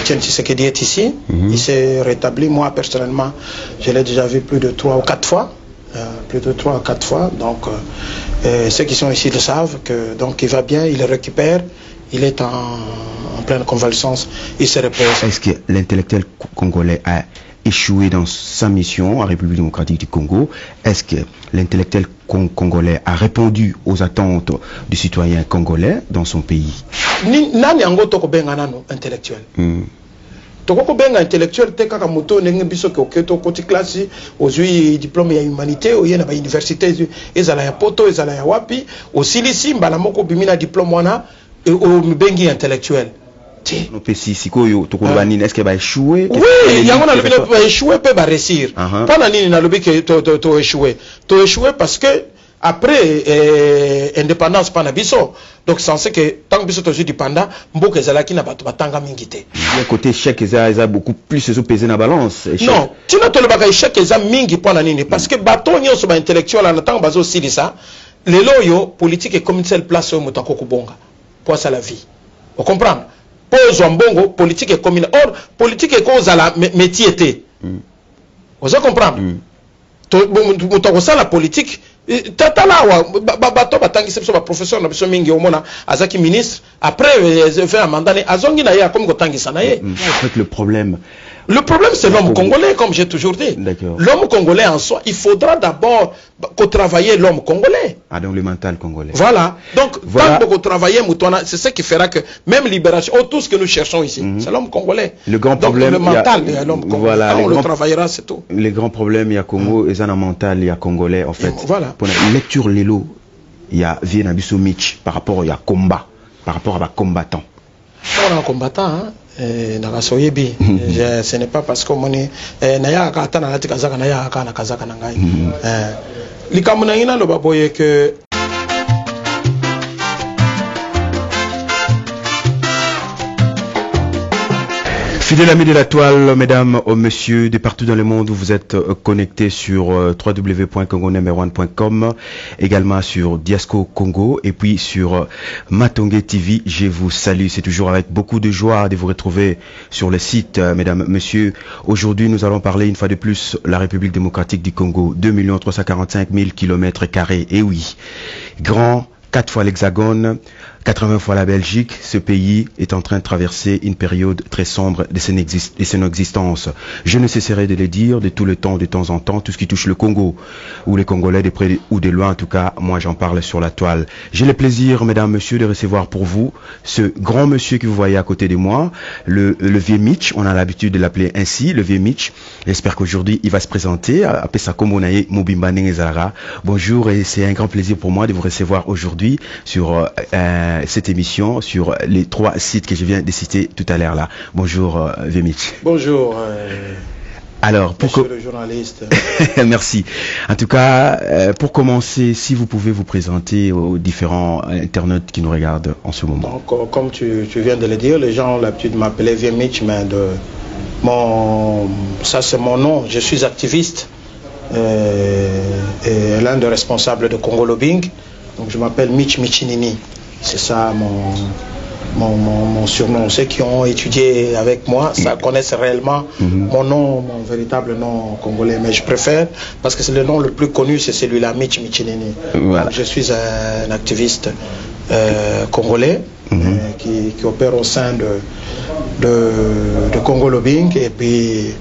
Etienne Tshisekedi est ici. Il s'est rétabli. Moi, personnellement, je l'ai déjà vu plus de 3 ou 4 fois. Donc, ceux qui sont ici le savent que donc il va bien, il récupère, il est en pleine convalescence, il se repose. Est-ce que l'intellectuel congolais a échoué dans sa mission en République démocratique du Congo? Est-ce que l'intellectuel congolais a répondu aux attentes du citoyen congolais dans son pays? Nani ango toko benga nano intellectuel. Toko benga intellectuel te kaka moto ndenge biso ke oketo koti classe ozui diplôme ya humanité oyena ba université ezala ya poto ezala ya wapi osilisi mbala moko bimina diplôme wana o bengi intellectuel. Est-ce qu'il va échouer? Oui, il y a un échouer peut pas réussir. Pendant nini na lobi que to échouer. To échouer parce que après indépendance pana biso. Donc c'est que tant que biso to du panda, mboka ezalaki na bato batanga mingi te. Le côté échec eza beaucoup plus se peser na balance. Non, tu n'as to le baka échec eza mingi pona nini parce que bato nyonso ba intellectuel en tant bazo silisa, lelo yo politique et communautaire place au mutako kubonga. Pour ça la vie. Vous comprenez? Pose en bongo politique et communautaire. Or politique et cause à la métier té. Vous comprenez? Mutako ça la politique tata là bato batangi sepso ba professeur na biso mingi omona azaki ministre après fait un mandat azongi na ya comme kotangisa na ye. En fait le problème c'est l'homme congolais, comme j'ai toujours dit. L'homme congolais en soi, il faudra d'abord travailler l'homme congolais. Ah, donc le mental congolais. Voilà. Donc, voilà. Tant que travailler, c'est ce qui fera que même libération, tout ce que nous cherchons ici, c'est l'homme congolais. Le grand problème, donc, le mental, il y a l'homme congolais. Voilà, on le travaillera, c'est tout. Les grands problèmes, il y a Congo, et un mental, il y a congolais, en fait. Voilà. Pour la lecture, Lelo, il y a Vienabiso Mitch par rapport à combat, par rapport à combattant. On a un combattant, hein. Ce n'est pas parce que mon naya katana na tikazaka naya kana kazaka na ngai likamuna ina lo baboye que fidèles amis de la toile, mesdames, messieurs, de partout dans le monde où vous êtes connectés sur www.congo-1.com, également sur Diasco Congo et puis sur Matongé TV. Je vous salue. C'est toujours avec beaucoup de joie de vous retrouver sur le site, mesdames, messieurs. Aujourd'hui, nous allons parler une fois de plus la République démocratique du Congo. 2 345 000 km². Et oui, grand, 4 fois l'Hexagone, 80 fois la Belgique, ce pays est en train de traverser une période très sombre de son existence. Je ne cesserai de le dire de tout le temps, de temps en temps, tout ce qui touche le Congo, ou les Congolais de près ou de loin, en tout cas, moi j'en parle sur la toile. J'ai le plaisir, mesdames, messieurs, de recevoir pour vous ce grand monsieur que vous voyez à côté de moi, le vieux Mitch, on a l'habitude de l'appeler ainsi, le vieux Mitch. J'espère qu'aujourd'hui il va se présenter, après sa Komonaye Mobimba Nengezara. Bonjour et c'est un grand plaisir pour moi de vous recevoir aujourd'hui sur cette émission sur les 3 sites que je viens de citer tout à l'heure là. Bonjour Vemich. Bonjour. Alors, monsieur le journaliste. Merci. En tout cas, pour commencer, si vous pouvez vous présenter aux différents internautes qui nous regardent en ce moment. Donc, comme tu viens de le dire, les gens ont l'habitude de m'appeler Vemich, mais ça c'est mon nom. Je suis activiste et l'un des responsables de Congo Lobbying. Donc je m'appelle Mitch Michinini. C'est ça mon surnom. Ceux qui ont étudié avec moi, ça connaissent réellement mon nom, mon véritable nom congolais. Mais je préfère, parce que c'est le nom le plus connu, c'est celui-là, Mitch Michinini. Voilà. Je suis un activiste congolais qui opère au sein de Congo Lobbying et puis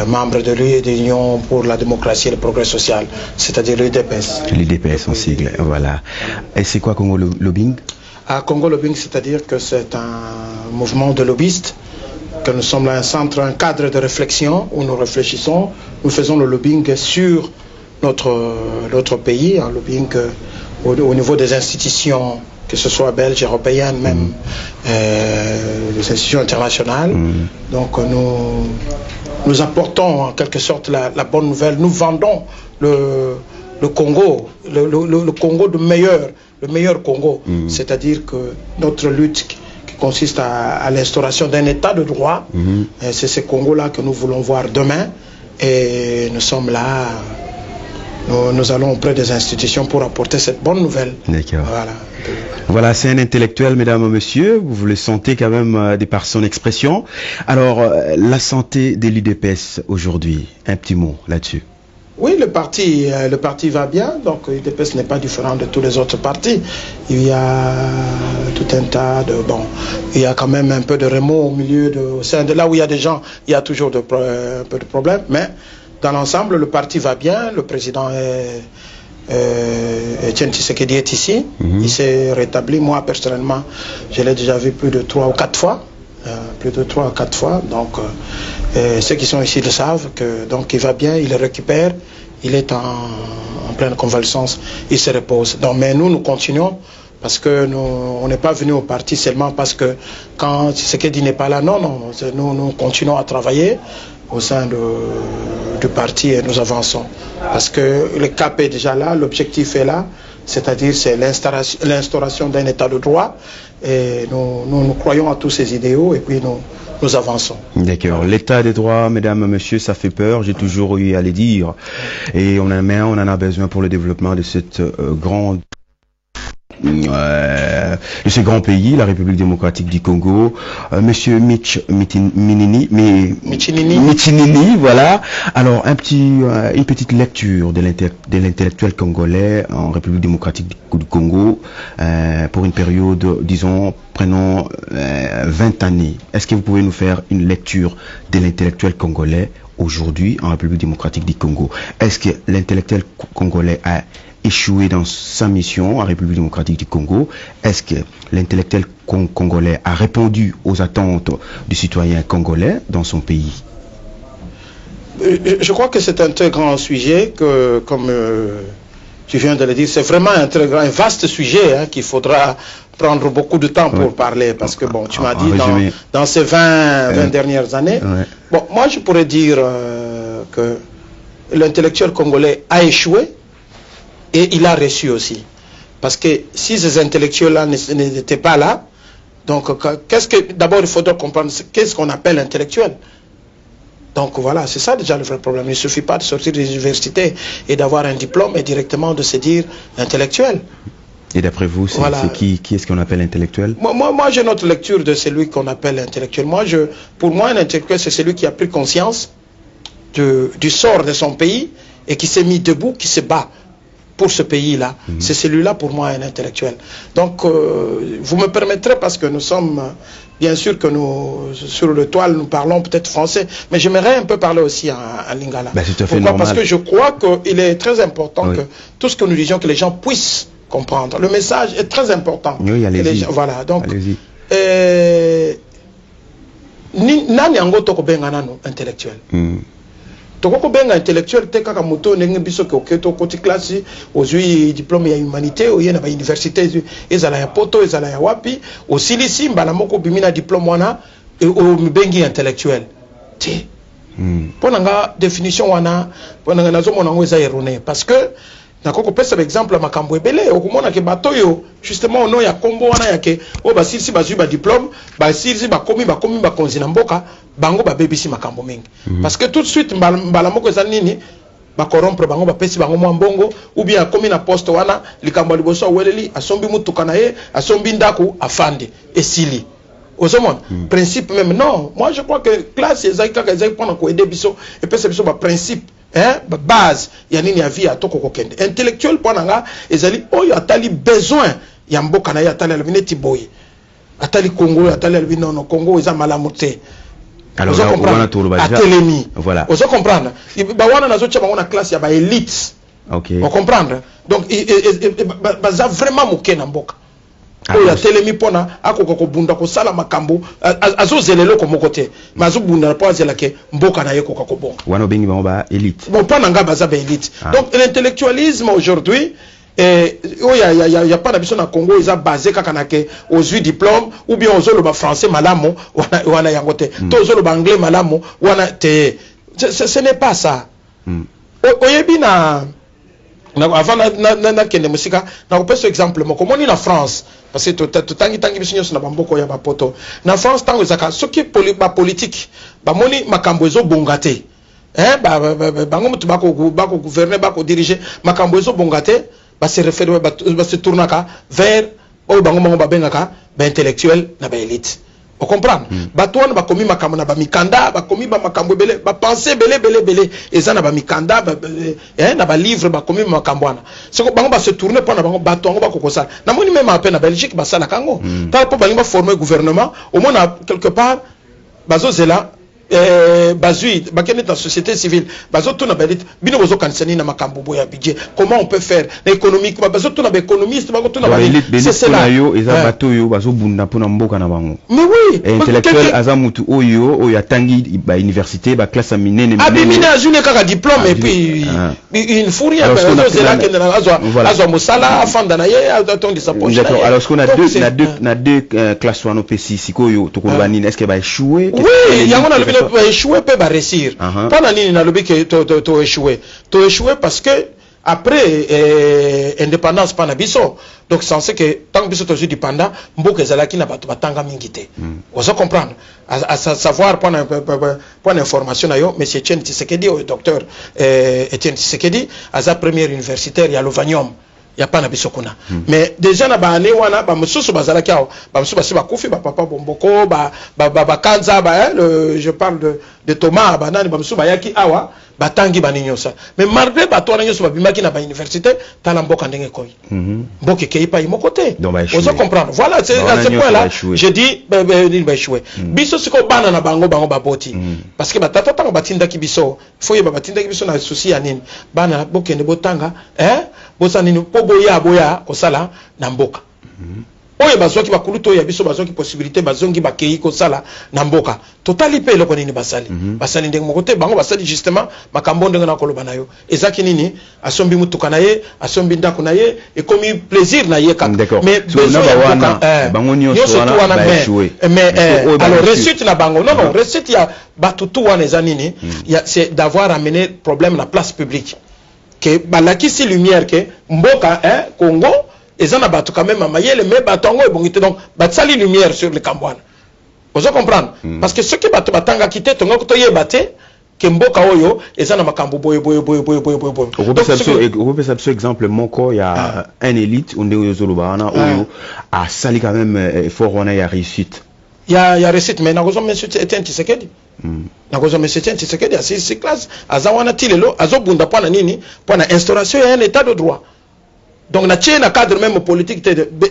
membre de l'Union pour la démocratie et le progrès social, c'est-à-dire l'UDPS. L'UDPS en sigle, voilà. Et c'est quoi Congo Lobbying? Congo Lobbying, c'est-à-dire que c'est un mouvement de lobbyistes, que nous sommes un centre, un cadre de réflexion où nous réfléchissons, nous faisons le lobbying sur notre pays, un lobbying au niveau des institutions, que ce soit belges, européennes, même des institutions internationales. Donc nous apportons en quelque sorte la bonne nouvelle. Nous vendons le Congo, le Congo le meilleur Congo. C'est-à-dire que notre lutte qui consiste à l'instauration d'un état de droit, c'est ce Congo-là que nous voulons voir demain. Et nous sommes là nous allons auprès des institutions pour apporter cette bonne nouvelle. D'accord. Voilà. Voilà, c'est un intellectuel, mesdames et messieurs. Vous le sentez quand même de par son expression. Alors, la santé de l'UDPS aujourd'hui, un petit mot là-dessus. Oui, le parti va bien, donc l'UDPS n'est pas différent de tous les autres partis. Il y a tout un tas de... Bon, il y a quand même un peu de remous au milieu, au sein de là où il y a des gens, il y a toujours un peu de problèmes, mais dans l'ensemble, le parti va bien, le président Etienne Tshisekedi est ici, il s'est rétabli, moi personnellement, je l'ai déjà vu plus de 3 ou 4 fois, donc ceux qui sont ici le savent, donc il va bien, il récupère, il est en pleine convalescence, il se repose. Donc, mais nous continuons, parce que on n'est pas venu au parti seulement parce que quand Tshisekedi n'est pas là, non, nous continuons à travailler au sein du parti et nous avançons. Parce que le cap est déjà là, l'objectif est là, c'est-à-dire c'est l'instauration d'un état de droit et nous croyons à tous ces idéaux et puis nous avançons. D'accord. L'état des droits, mesdames, messieurs, ça fait peur, j'ai toujours eu à le dire. Et on en a besoin pour le développement de cette grande... de ce grand pays, la République démocratique du Congo, Monsieur Michinini, voilà. Alors une petite lecture de l'intellectuel congolais en République démocratique du Congo pour une période, disons, prenons 20 années. Est-ce que vous pouvez nous faire une lecture de l'intellectuel congolais aujourd'hui en République démocratique du Congo? Est-ce que l'intellectuel congolais a échoué dans sa mission en République démocratique du Congo? Est-ce que l'intellectuel congolais a répondu aux attentes du citoyen congolais dans son pays? Je crois que c'est un très grand sujet que, comme tu viens de le dire, c'est vraiment un vaste sujet qu'il faudra prendre beaucoup de temps pour parler, parce que bon, tu m'as dit dans ces 20 dernières années, bon, moi je pourrais dire que l'intellectuel congolais a échoué et il a reçu aussi. Parce que si ces intellectuels-là n'étaient pas là, donc d'abord il faudra comprendre qu'est-ce qu'on appelle intellectuel. Donc voilà, c'est ça déjà le vrai problème. Il ne suffit pas de sortir des universités et d'avoir un diplôme et directement de se dire intellectuel. Et d'après vous, qui est-ce qu'on appelle intellectuel? Moi j'ai notre lecture de celui qu'on appelle intellectuel. Pour moi, un intellectuel, c'est celui qui a pris conscience du sort de son pays et qui s'est mis debout, qui se bat pour ce pays-là. C'est celui-là pour moi un intellectuel. Donc vous me permettrez, parce que nous sommes, bien sûr que sur le toile nous parlons peut-être français, mais j'aimerais un peu parler aussi en lingala. Pourquoi? Parce que je crois qu'il est très important que tout ce que nous disions, que les gens puissent comprendre. Le message est très important. Oui, allez-y. Voilà, donc nani yango toko benga nano intellectuel. Toko benga intellectuel te kaka moto ndenge biso ke oketo koti classe ozui diplôme ya humanité oye na ba université ezala ya poto ezala ya wapi osilisi mbala moko bimina diplôme wana o mibengi intellectuel te pona nga définition wana pona nga nazo mona ngo eza erroné parce que nakoko pesa exemple makambo ebele okomona ke bato yo justement ono ya kombo wana yake o basilisi bazui ba diplôme basilisi bakomi bakonzi na mboka bango babebisi makambo mingi parce que tout de suite mbala moko eza nini bakorompre bango bapesi bango mwa mbongo ou bien akomi na poste wana likambo liboso aweleli asombi mutuka na ye asombi ndaku afande esili ozomona principe même non. Moi je crois que classe ezaki kaka ezaki pona ko aider biso epesa biso ba principe base ya nini ya vie atoko kokende intellectuel pona nga ezali oyo atali besoin ya mboka na ye atali albineti boye atali Congo atali albinono Congo eza malamu te. Alors là, voilà. Vous comprendre. Bawana nazo tcha bango na classe ya ba élite. OK. On comprendre. Donc baza vraiment moké na mboka. Oya telemi pona akoko ko bunda ko sala makambo azo zelelo ko mokote. Mazo bunda po azela ke mboka na ye ko ko bon. Wana bengi bango ba élite. Bon pona nga baza ba élite. Donc l'intellectualisme aujourd'hui il y a pas d'habitude na Congo, ils ont basé kakanake aux diplômes ou bien aux le français malamo wana yangote tous le anglais malamo wana te ce n'est pas ça. Oyebi na avant na kende musika na ko pesa exemple moko moni na France parce que tangi bisinyo na bamboko ya bapoto na France tango ezaka soki politique ba moni makambo ezo bongate bango mutu bako gouverner bako diriger makambo ezo bongate ba se référer ba se tournaka vers o bango babengaka ba intellectuel na ba élite. On comprend. Batouane ba komi makambo na ba mikanda, ba komi ba makambo belé, ba penser belé eza na ba mikanda na ba livre ba komi makambo wana. C'est que bango ba se tourner pour na bango batouango ba kokosala. Na moni même appel na Belgique ba sala kango. Par rapport ba former gouvernement, au moins quelque part bazo zela bazui bakene dans société civile bazo tuna balit bino bozo kansani na makambo boya budget comment on peut faire économique bazo tuna ba économiste bako tuna balit c'est cela yo eza bato yo bazo bunda pona mboka na bango mais oui intellectuel azamutu oyo atangi ba université ba classe minene abimine azune kaka diplôme et puis une fourrière bazo zela kende na azwa musala afanda na ye atongi sa poche alors ce qu'on a deux classes wano pesi sikoyo tokolobani est-ce que ba échouer oui yango na va échouer peut réussir. Pendant nini na lobi que to échouer. To échouer parce que après indépendance pana biso. Donc c'est que tant que biso to du panda mboka ezalaki na bato batanga mingité. On se comprendre à savoir pour information na yo monsieur Etienne Tshisekedi au docteur Etienne Tshisekedi à sa première universitaire ya Lovanium. Il n'y a pas de kuna. Mais déjà na ba ane wana ba mususu bazala kiao ba mususu basi ba kufi ba papa bomboko ba kanza ba je parle de Thomas ba nani ba mususu ba yaki awa ba tangi ba ninyosa. Mais malgré ba to ninyosa ba bimaki na ba université tala mboka ndenge koy. Mboka kei pa imo côté. On se comprendre. Voilà c'est à ce point là je dis ba échouer. Biso siko bana na bango ba boti. Parce que ba tata tanga batinda ki biso. Faut y ba batinda ki biso na souci ya nini. Bana bokende botanga bosa nini po boya kosala na mboka oyo bazwaki bakuluto ya biso bazwaki possibilité bazongi bakei kosala na mboka totali pe eloko nini basali ndenge moko te bango basali justement makambo ndenge na koloba na yo ezaki nini asombi mutuka na ye asombi ndako na ye ekomi plaisir na ye kaka mais bango nyonso wana ba échouer mais alors réussite na bango non réussite ya batutu wana eza nini c'est d'avoir amené problème na place publique que balakisi lumière que mboka Congo ezana bato quand même amayele mais batongo ebongite donc batsali lumière sur le Kambwana. Vous comprendre parce que ce que bato batanga kité tongo ko toyeba te que mboka oyo ezana makambo boye. On peut ça exemple moko ya un élite on est zolobana oyo a sali quand même fort on a réussite. Il y a réussite mais nakozo monsieur Etienne Tshisekedi. Nakozo monsieur Etienne Tshisekedi a six classes azawana tilelo azobunda pona nini pona instauration ya un état de droit. Donc na tient cadre même politique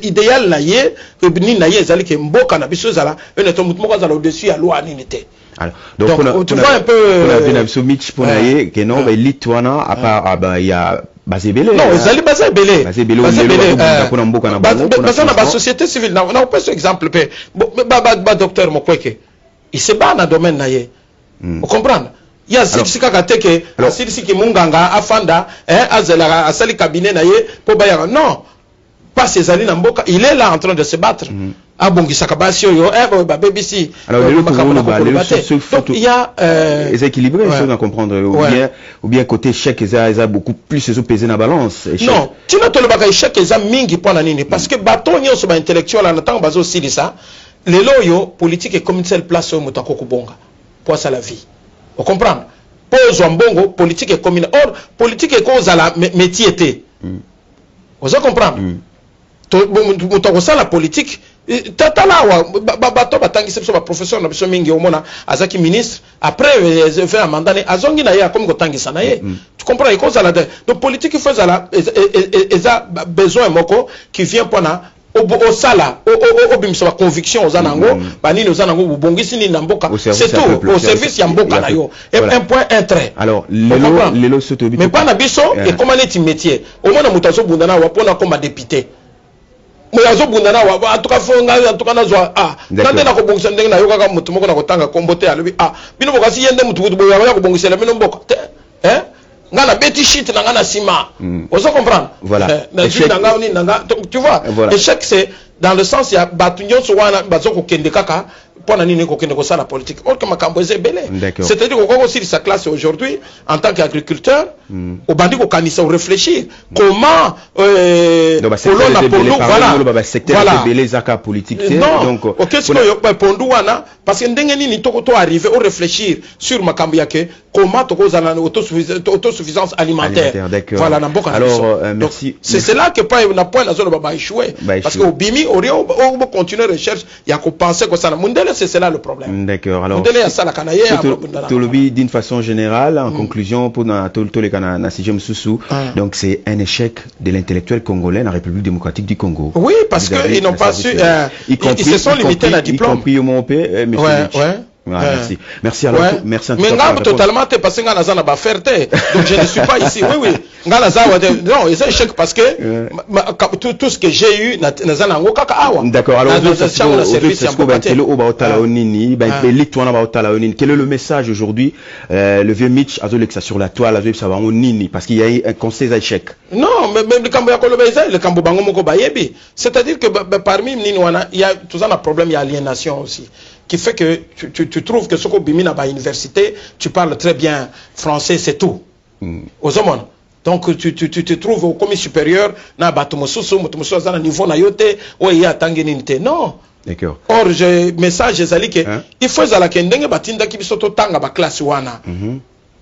idéal na ye ni na ye zali ke mboka na biso zala un état moko zala au-dessus ya loi ni té. Alors donc tu vois un peu on a bien abso mitch pona ye que non ba élite wana à part il y a Bazebele. Non, ezali Bazebele. Bazebele pona mboka na bango. Bazana ba société civile na on peut ce exemple pe ba docteur Mokweke. Il se bat dans le domaine na ye. Vous comprenez? Il y a sika kateke asili munganga afanda azela asali cabinet na ye po bayanga non. Pas ces années na mboka, il est là en train de se battre. Abongisa kabasi yo BBC. Alors il y a les équilibrés à comprendre ou bien côté chèque ça beaucoup plus se peser na balance. Non, tu n'as pas le bagage chèque ça mingi pona nini parce que baton yo so ba intellectuel en tant bazo silisa les loyo politique et comme telle place au mutako kubonga pour ça la vie. Vous comprenez? Pose en bongo politique et commune or politique et cause à la métier té. Vous comprenez? Mutako ça la politique tatala wa bato batangi sepso ba professeur na biso mingi omona azaki ministre après fait un mandat azongi na ya comme kotangisa na ye tu comprends cause à la donc politique il faut ça la eza besoin moko qui vient pona au sala au bimso ba conviction aux anango banini aux anango bongisi ni na mboka c'est tout au service ya mboka na yo un point un trait alors lelo soto mais pas na biso et comment est métier au moins na mutaso bundana wa pona comme député mais azo bundana wa en tout cas fonga en tout cas na zwa nande na ko bongisa ndenge na yo kaka mutu moko na kotanga kombote alobi bino bokasi yende mutu boya ya ko bongisela bino mboka ngana beti shit na ngana sima on se comprend voilà tu vois échec c'est dans le sens ya batunyo so wana bazoko kende kaka pona nini ko kende ko sala politique or que makambo ezebele c'est-à-dire ko ko sur sa classe aujourd'hui en tant qu'agriculteur au bandi ko kanisa réfléchir comment kolona pondu voilà secteur belé zaka politique donc qu'est-ce que pondu wana parce que ndenge nini to arriver au réfléchir sur makambo yake comment to kozana autosuffisance alimentaire voilà na mboka. Alors merci, c'est là que pas na point na zone ba échouer parce que au bimi au continuer recherche ya ko penser que ça mundele c'est là le problème. D'accord. Alors mundele ya sala kanaye to lobby d'une façon générale en conclusion pour na to les kana na sijem susu donc c'est un échec de l'intellectuel congolais en République démocratique du Congo. Oui, parce que ils n'ont pas su ils se sont limités à diplôme. Y compris mon père merci. Merci alors. Merci en tout cas. Mais ngam totalement parce que ngana zana ba fierté. Donc je ne suis pas ici. Oui. Ngana zawa non, c'est un échec parce que tout ce que j'ai eu na zana ngo kaka awa. D'accord. Alors quel est le message aujourd'hui le vieux Mitch Azolexa sur la toile Azolexa va nini parce qu'il y a eu un conseil d'échec. Non, mais le cambo ya kolobeza, le cambo bango moko bayebi. C'est-à-dire que parmi nini wana, il y a tout ça un problème, il y a aliénation aussi. Qui fait que tu trouves que ce qu'on bimine à l'université, tu parles très bien français, c'est tout. Aux hommes. Donc tu te trouves au commis supérieur, na batumosusu, mutumosusu à niveau na yote, ou il y a tangeninte. Non. D'accord. Or, message ezali que il faut zala kendenge batinda ki bisoto tanga ba classe wana.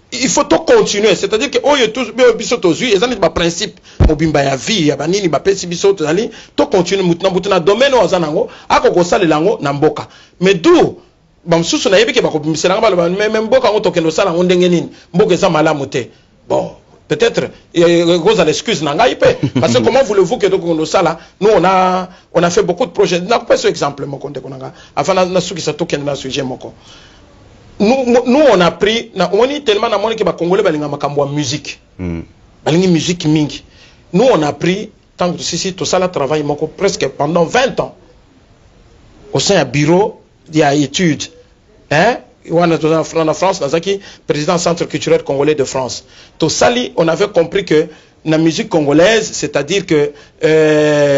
Il faut tout continuer, c'est-à-dire que oyo tous bisoto zui ezali ba principe mobimba ya vie ya banini ba pesi bisoto zali to continue mutuna domaine ozanango akoko salelango na mboka. Mais d'où bamsusu na yebike bako bimisela ngaba même mboka ngo tokendo sala ngo ndenge nini mboka eza malamu te. Bon, peut-être cause à l'excuse na ngai pe parce que comment voulez-vous que tokendo sala nous on a fait beaucoup de projets. Na pas ce exemple moko ndeko nanga afana na suki sa tokendo na sujet moko. Nous on a pris on est tellement na moni que ba congolais balinga makambo ya musique. Balingi musique mingi. Nous on a pris tant que si tout ça là travail moko presque pendant 20 ans au sein du bureau il y a études hein en France Nazaki président centre culturel congolais de France tout ça on avait compris que la musique congolaise c'est-à-dire que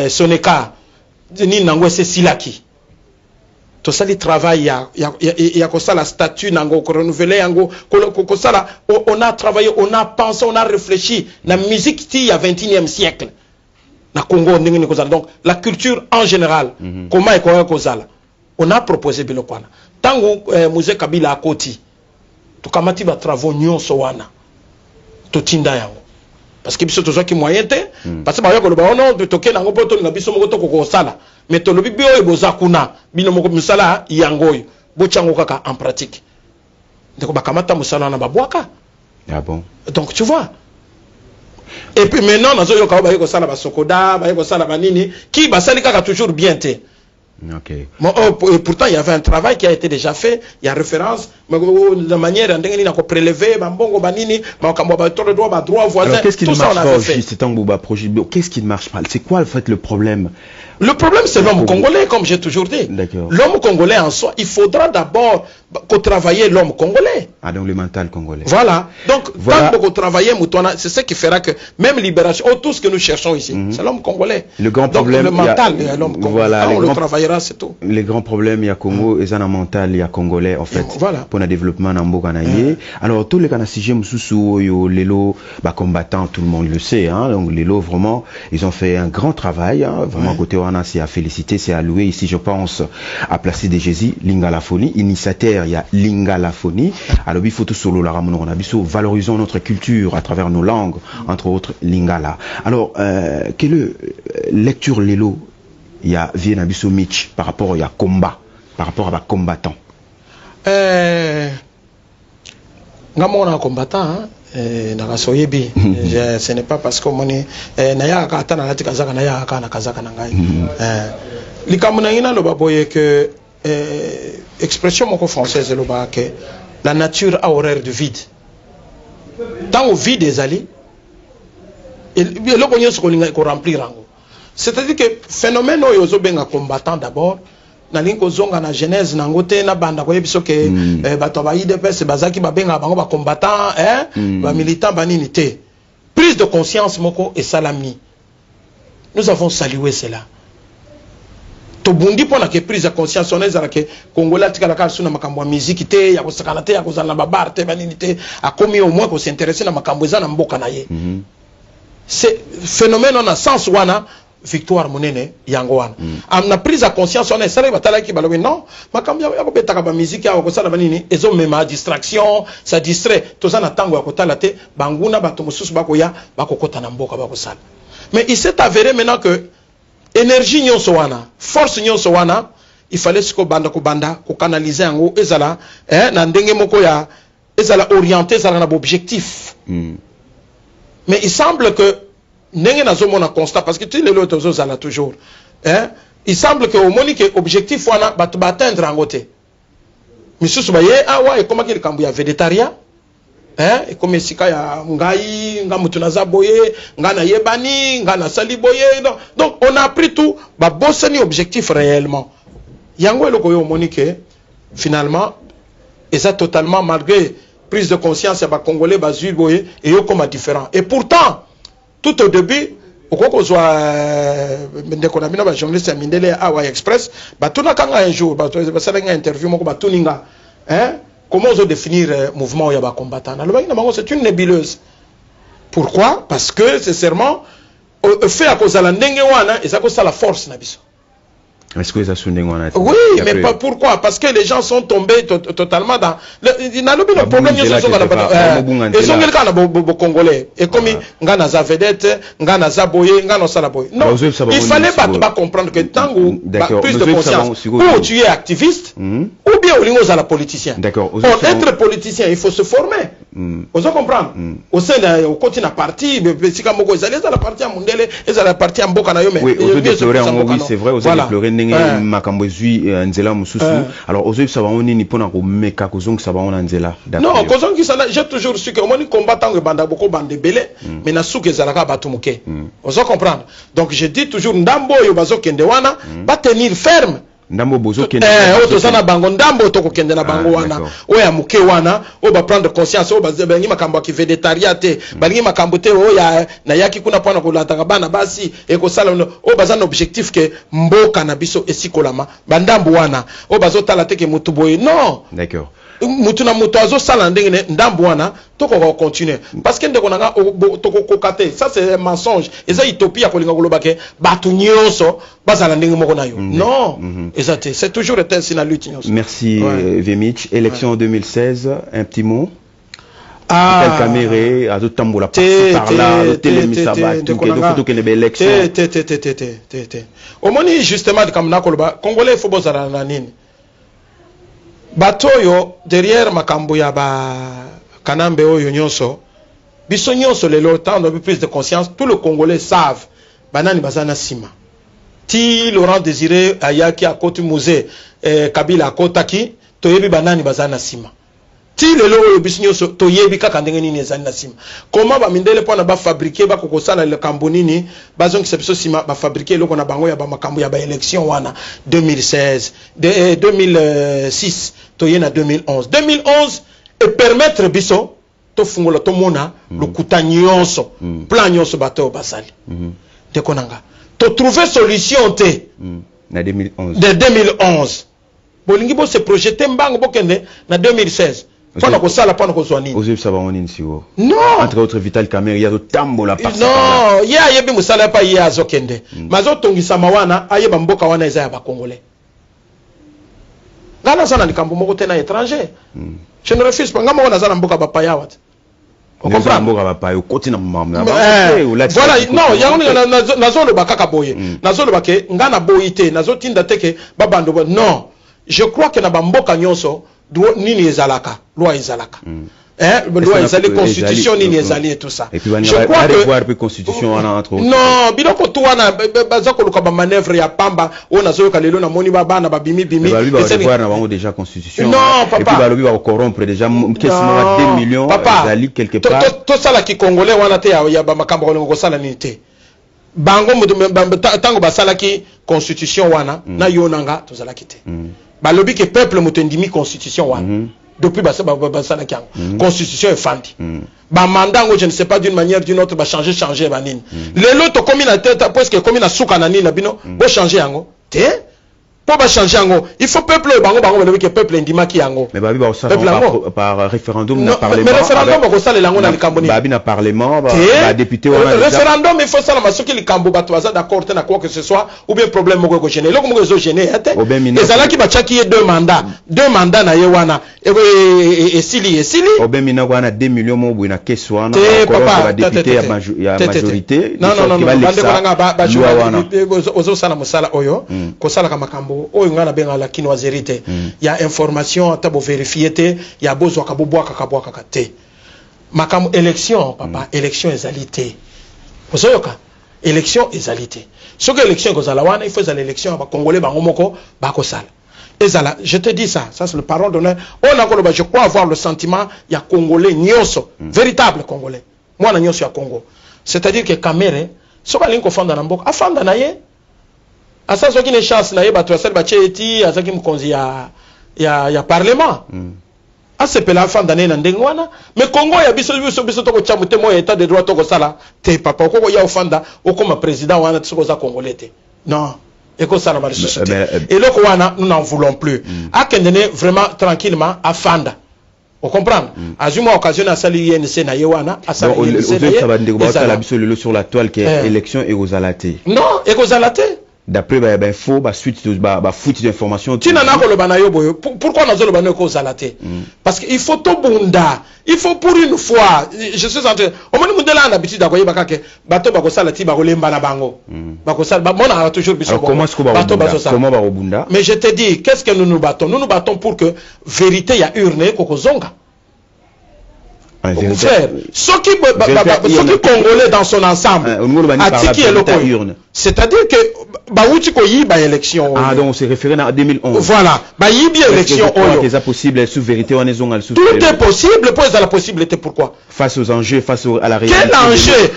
Soneka ni nangwese silaki tout ça travail il y a comme ça la statue nango renouveler yango ko ça on a travaillé on a pensé on a réfléchi la musique il y a 21e siècle na Congo ndenge ko donc la culture en général comment est ko zala on a proposé bilokwana tango musée Kabila akoti tukamati ba travaux nyonso wana to tinda yango parce que biso tozo ki moyen te parce que ba yako ba ono de toke nango poto na biso moko to ko sala mais to lobi bio eboza kuna bino moko musala yangoyo bochango kaka en pratique ndeko bakamata musala na babwaka. Ah bon. Donc tu vois. Et puis maintenant nazo yo ka ba yako sala ba sokoda ba yako sala ba nini qui ba sali kaka toujours bien te. Ok. Bon, pourtant il y avait un travail qui a été déjà fait, il y a référence de manière ndenge na ko prélever ba mbongo ba nini ba kambo ba toro droit ba droit voisin. Alors qu'est-ce qui ne marche pas aujourd'hui, c'est un projet, qu'est-ce qui ne marche pas? C'est quoi en fait le problème? Le problème, c'est l'homme congolais, comme j'ai toujours dit. L'homme congolais en soi, il faudra d'abord travailler l'homme congolais. Ah, donc le mental congolais. Voilà. Donc, voilà. Tant que travailler, c'est ce qui fera que même libération, tout ce que nous cherchons ici, c'est l'homme congolais. Le grand problème, donc, le mental, il y a l'homme congolais. Voilà, on le travaillera, c'est tout. Les grands problèmes, il y a Congo, et un mental, il y a congolais, en fait. Voilà. Pour le développement dans Mbokanaye. Alors, tous les Kanasijé, Moussoussou, Lelo, combattants, tout le monde le sait, hein. Donc, Lelo, vraiment, ils ont fait un grand travail, hein. Vraiment, côté Wana, c'est à féliciter, c'est à louer. Ici, je pense à placer des Jésus, Lingalafoni, initiateur, il y a Lingalafoni. Alors, il faut tout solo la ramono, valorisons notre culture à travers nos langues, entre autres Lingala. Alors, quelle est lecture Lelo, il y a Vienabiso Mitch par rapport à combat, par rapport à combattant? Ngamona combattant, hein? Ce n'est pas parce que mon naya katana lati kazaka naya kana kazaka nangai likamuna ina lo baboye que expression moko française lo ba que la nature a horreur du vide. Tant au vide des alliés et le konyo ce ko remplir rango. C'est-à-dire que phénomène oyo zo benga combattant d'abord na linko zonga na genèse na ngote na banda ko yebiso ke bato ba IDPS bazaki ba benga bango ba combattant ba militant ba nini te prise de conscience moko et salami nous avons salué cela tobundi pona ke prise de conscience on ezala ke Congolais tika la ka suna makambo ya musique te ya ko sakana te ya ko zala na bar te banini te akomi au moins ko s'intéresser na makambo za na mboka na ye. C'est phénomène on a sens wana victoire monene yango wana. Amna prise de conscience on ezala batala ki balobi non makambo ya ko betaka ba musique ya ko sala banini ezo mema distraction ça distrait to za na tango ya ko tala te banguna bato mosusu bakoya bakokota na mboka bakosala. Mais il s'est avéré maintenant que énergie nyonso wana, force nyonso wana, il fallait ce ko banda ko canaliser yango ezala na ndenge moko ya ezala orienté ezala na objectif. Mais il semble que ndenge nazo mona constat parce que tu les autres zala toujours il semble que au moni que objectif wana batu batendre yango te. Misusu ba ye ah ouais comment qu'il kambu ya végétarien et comme sika ya ngai ngamutu naza boye ngana yebani ngana sali boye donc on a appris tout ba bossani objectif réellement yango eloko yo monique finalement et ça totalement malgré prise de conscience ya ba congolais ba zui boye et yo comme différent et pourtant tout au début okoko zwa ndeko na bino ba journaliste ya Mindele Awa Express ba tuna kanga un jour ba sala nga interview moko ba tuninga comment on définir mouvement yaba combattant? C'est une nébuleuse. Pourquoi? Parce que sincèrement, fait à cause de la ndenge wana, et ça cause la force nabiso. Est-ce que ça sonne? Oui, mais pas pourquoi? Parce que les gens sont tombés totalement dans. Il n'a pas de problème. Ils sont quelqu'un congolais. Et comme ngana za vedette, ngana za boye, ngana sala boye. Non, il fallait pas comprendre que tant ou plus de conscience. Ou tu es activiste, ou bien au à la politicien. D'accord. Pour être politicien, il faut se former. Vous comprenez? Au sein d'un continent parti, si comme vous allez à la partie à Mundele, et à la partie à Mbokanayo. Oui, c'est vrai. Vous allez pleurer. Makambo zui nzela mususu alors ozo saba oni ni pona ko meka ko zongi saba ona nzela non ko zongi sala j'ai toujours su que moni combattant que banda boko bande belé mais na suke zalaka batu muke ozo comprendre donc je dis toujours ndambo yo bazo kende wana ba tenir ferme ndambo bozo kende oto sana bango ndambo to ko kende na bango wana oya muke wana o ba prendre conscience o ba zebengi makambo ki végétariate balingi makambo te o ya na yaki kuna pona ko lataka bana basi e ko sala o bazana objectif que mboka na biso esikolama bandambo wana o bazo tala te ke mutu boye non d'accord mutu na mutu azo sala ndenge ndambo wana to ko continuer parce que ndeko nanga to ko kokate ça c'est un mensonge et ça utopie ya kolinga koloba ke batu nyonso bazala ndenge moko na yo non exactement c'est toujours été ainsi na lutte nyonso. Merci Vemich. Élection 2016 un petit mot. Tel Caméré azo tambola par là télémisa ba tout que les élections au moni justement de kamna koloba congolais faut bozala na nini batoyo derrière makambo ya ba kanambe oyo nyonso biso nyonso lelo temps de prise de conscience tout le congolais savent banani bazana sima ti Laurent Désiré ayaki à côté musée Kabila akotaki toyebi banani bazana sima ti lelo oyo biso nyonso toyebi kaka ndenge nini ezali na sima comment ba mindele pona ba fabriquer ba kokosala le kambo nini bazongi biso sima ba fabriquer loko na bango ya ba makambo ya ba élection wana 2016 2006 toye na 2011 et permettre biso to fungola to mona lokuta nyonso plan nyonso bato basali de konanga to trouver solution te na 2011 de 2011 bolingi bo se projeter mbango bokende na 2016 Pendant que ça, la pendant que soit ni. Osef Sabaoni Nsiwo. Non. Entre autres Vital Kamerhe, il y a de tambo la part. Non, il y a yebi musala pa ya zokende. Mazo tongi samawana ayeba mboka wana eza ya ba congolais. Ngana sana likambo moko tena étranger. Je ne refuse pas ngama wana zana mboka ba paya wat. On comprend mboka ba paya koti na mama. Voilà, non, ya on nazo le bakaka boye. Nazo le bake ngana boyite, nazo tinda teke babando non. Je crois que na ba mboka nyonso nini ezalaka loi ezalaka loi ezali constitution nini ezali et tout ça et puis je crois que voir puis constitution wana entre autres non biloko to wana baza koluka ba manœuvre ya pamba ona zoyoka lelo na moni bana ba bimi et c'est voir na bango déjà constitution non papa et puis balobi ba corrompre déjà quasiment 2 millions ezali quelque part to sala ki congolais wana te ya ba makambo ko sala nini te bango tango basala ki constitution wana na yonanga to zala kite balobi que peuple mutendimi constitution wana depuis basala kiango constitution est fandi ba mandango je ne sais pas d'une manière d'une autre ba changer banini lelo to komi na tête presque komi na suka na nini na bino bo changer yango te pour ba changer yango il faut peuple bango que peuple indima ki yango mais babi ba ça par référendum na parlement mais référendum ba ko sala lango na likambo ni babi na parlement ba député wana référendum il faut sala masoki likambo ba toza d'accord te na quoi que ce soit ou bien problème moko ko gêner loko moko zo gêner ate ezala ki ba chaki 2 mandats na ye wana et sili obemina wana 2 millions mo buina keso wana encore ba député ya majorité non bande ko nga ba ozo sala musala oyo ko sala kama kambo oyo ngana benga la kinoiserie ya information tabo vérifier te ya bozo kabobwaka kabwaka te makamo élection papa élection ezalité ozoyoka élection ezalité soki élection kozala wana il faut za l'élection ba congolais bango moko ba ko sala ezala je te dis ça c'est le parole d'honneur on a koloba je crois avoir le sentiment ya congolais nyonso véritable congolais moi na nyonso ya Congo c'est-à-dire que Kamere soka linko fanda na mboka afanda na ye asa soki ne chance na ye bato asali bacheti azaki mkonzi ya parlement asepela afanda na ndenge wana mais Congo ya biso toko chamute mo état de droit toko sala te papa okoko ya ofanda okoma président wana tsoko za congolais te non eko sala ba société et loko wana nous n'en voulons plus akendene vraiment tranquillement afanda on comprend azuma occasion à sali INC na yewana asali INC sur la toile qui est élection et aux alaté non et aux alaté d'après faux suite fuite d'information tina na ko lobana yo boyo pourquoi nazo lobana ko zalaté parce que il faut to bunda il faut pour une fois je suis en train au moins mundela na habitude da ko yeba kake bato ba ko salati ba ko lemba na bango ba ko sala mona a toujours biso comment ba robunda mais je te dis qu'est-ce que nous nous battons pour que vérité ya urne ko zonga frère, ceux qui congolais dans son ensemble, c'est-à-dire que Baouti ko yiba élection. Ah donc c'est référé en 2011. Voilà, ba yibi élection oyo. C'est possible sous vérité on est on tout est possible, pour la possibilité pourquoi? Face aux enjeux, face à la réalité. Quel enjeu?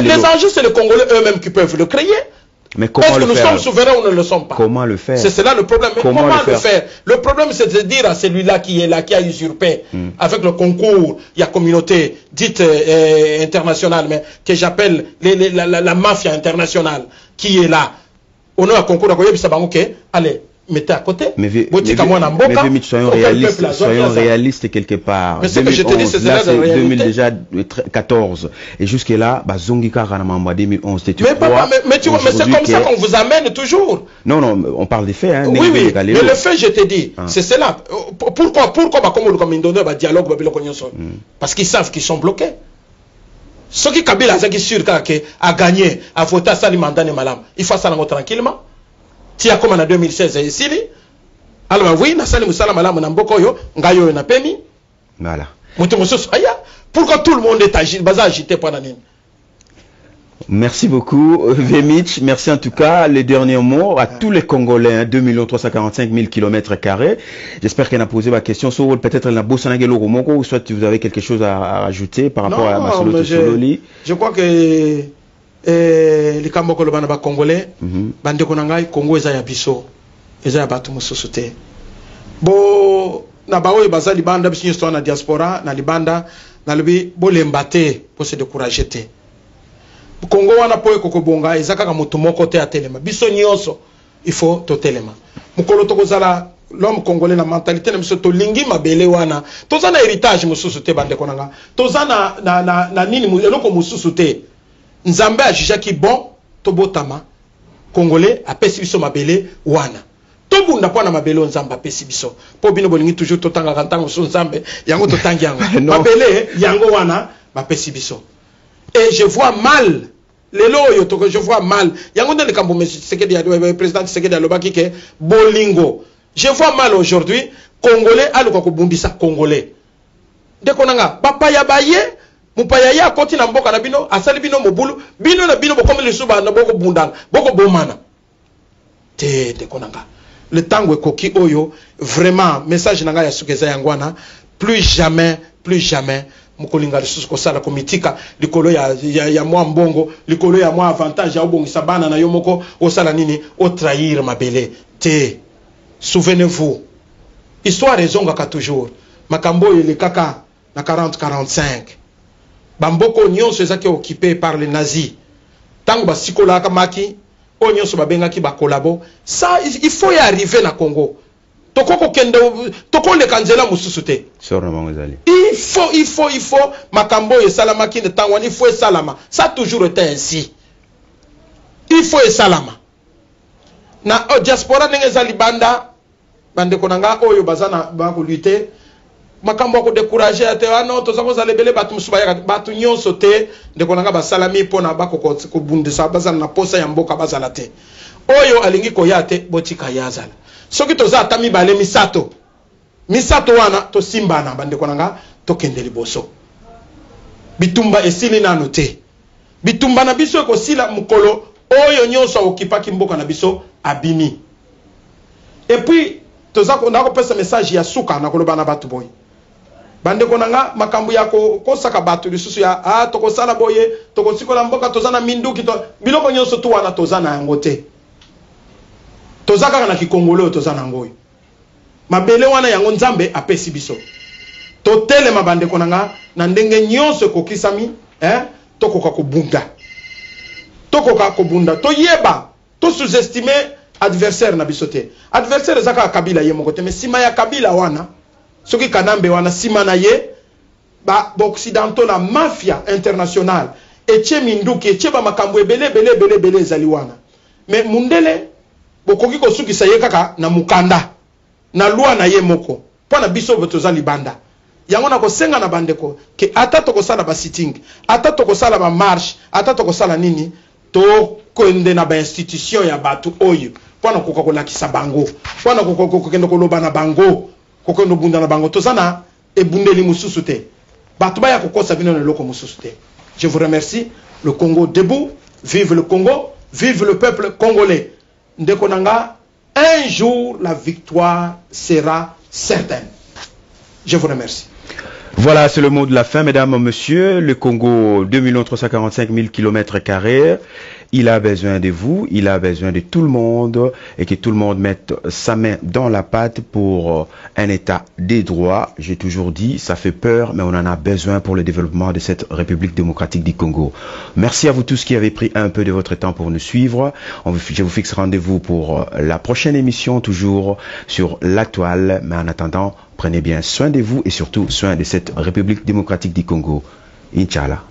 Les enjeux c'est les Congolais eux-mêmes qui peuvent le créer. Mais comment est-ce que le nous sommes souverains ou nous ne le sommes pas? Comment le faire? C'est cela le problème. Mais comment le faire? Le problème c'est de dire à celui-là qui est là, qui a usurpé, avec le concours, il y a communauté dite internationale, mais que j'appelle la mafia internationale, qui est là. On a un concours, allez, mettez à côté. Mais soyons réalistes quelque part. Mais ce que je te dis, c'est là, c'est 2014. Et jusque là, Zongi Karanamamba 2011. Mais tu vois, mais c'est comme ça qu'on vous amène toujours. Non, on parle des faits. Hein, oui, mais le fait, je te dis, c'est cela. Pourquoi comme Indonésie, dialogue, parce qu'ils savent qu'ils sont bloqués. Ceux qui Kabila a gagné, a voté à Salimanda et Malam, il faut ça tranquillement. Tia comme en 2016 ici. Alors oui, na sali musala malamu na mboko yo, ngayo na pemi. Voilà. Pourquoi tout le monde est agité pendant nini? Merci beaucoup, Vemich. Merci en tout cas. Les derniers mots à tous les Congolais, hein, 2 345 000 km². J'espère qu'elle a posé ma question. Peut-être la Bossanagelo Romoko, ou soit vous avez quelque chose à rajouter par rapport à Masolo Sololi. Je crois que les Kamboko Banaba Congolais, Bande Konangai, Congo eza ya biso, eza ya batu mususu te. Bo na bawo baza libanda biso histoire na diaspora na libanda na lobi bo lembate pour se décourager te. Congo wana po ekokobonga ezaka ka moto moko te atelema. Biso nyonso il faut to telema. Mukolo to kozala l'homme congolais na mentalité na biso to lingi mabele wana. Toza na héritage mususu te bande konanga. Toza na nini eloko mususu te. Nzambe a jugé qui bon to botama congolais a pesi biso mabele wana. To bunda po na mabele nzamba pesi biso. Po bino bolingi toujours to tanga kantango so nzambe yango to tangi yango. Mabele yango wana ba pesi biso. Et je vois mal je vois mal yango ndele kambo le président Tshisekedi alobaki ke bolingo. Je vois mal aujourd'hui congolais aluka ko bundisa congolais. De konanga papa ya baye mupaya ya koti na mboka na bino asali bino mobulu bino na bino bokombe le suba na boko bundanga boko bomana te de konanga le tango ekoki oyo vraiment message nanga ya sukeza yangwana plus jamais mukolinga lisusu kosala komitika likolo ya mwa mbongo likolo ya mwa avantage ya obongisa bana na yo moko osala nini o trahir mabele te. Souvenez-vous histoire ezongaka toujours makambo le kaka na 40-45 bamboko nyonso ezaki occupé par les nazis tango basikola kamaki onyo so babenga ki ba collabo ça il faut y arriver na Congo tokoko kende toko le kanzela mususu te il faut makambo et salama ki ne tangwani il faut et salama ça a toujours été ainsi il faut et salama na diaspora ndenge za libanda bande konanga oyo bazana ba ko lutter makambo ko décourager ate ano to zako za lebele batu musubaya batu nyonso te de konanga ba salami pona ba ko bundisa bazana na posa ya mboka bazala te oyo alingi ko yate botika yazala soki toza atami bale misato wana to simbana bande konanga to kende liboso bitumba esili nano te bitumba na biso ko sila mukolo oyo nyonso okipaki mboka na biso abimi et puis toza ko ndako pesa message ya suka na koloba na batu boy bande konanga makambu ya ko saka batu lisusu ya toko sala boye toko sikola mboka toza na minduki to biloko nyonso tu wana toza na yango te toza kaka na kikongolo toza na ngoyo mabele wana yango nzambe apesi biso totele mabande konanga na ndenge nyonso kokisami tokoka kobunda toyeba to sous-estimer adversaire na biso te adversaire zaka kabila ye moko te mais sima ya kabila wana soki kanambe wana sima na ye ba occidentaux la mafia internationale etie minduki etie ba makambo ebele ezali wana mais mundele bokoki kosukisa ye kaka na mukanda na loi na ye moko pona biso botoza libanda yango na kosenga na bandeko ke ata tokosala ba sitting ata tokosala ba marche ata tokosala nini to konde na ba institution ya batu oyo pona kokolakisa bango pona kokokende koloba na bango kokendo bunda na bango tozana ebundeli mususu te batu ba ya kokosa bino na loko mususu te. Je vous remercie. Le Congo debout, vive le Congo, vive le peuple congolais. Ndekonanga, un jour la victoire sera certaine. Je vous remercie. Voilà, c'est le mot de la fin, mesdames, messieurs. Le Congo, 2 345 000 km². Il a besoin de vous, il a besoin de tout le monde et que tout le monde mette sa main dans la pâte pour un état des droits. J'ai toujours dit, ça fait peur, mais on en a besoin pour le développement de cette République démocratique du Congo. Merci à vous tous qui avez pris un peu de votre temps pour nous suivre. Je vous fixe rendez-vous pour la prochaine émission, toujours sur la toile. Mais en attendant, prenez bien soin de vous et surtout soin de cette République démocratique du Congo. Inch'Allah.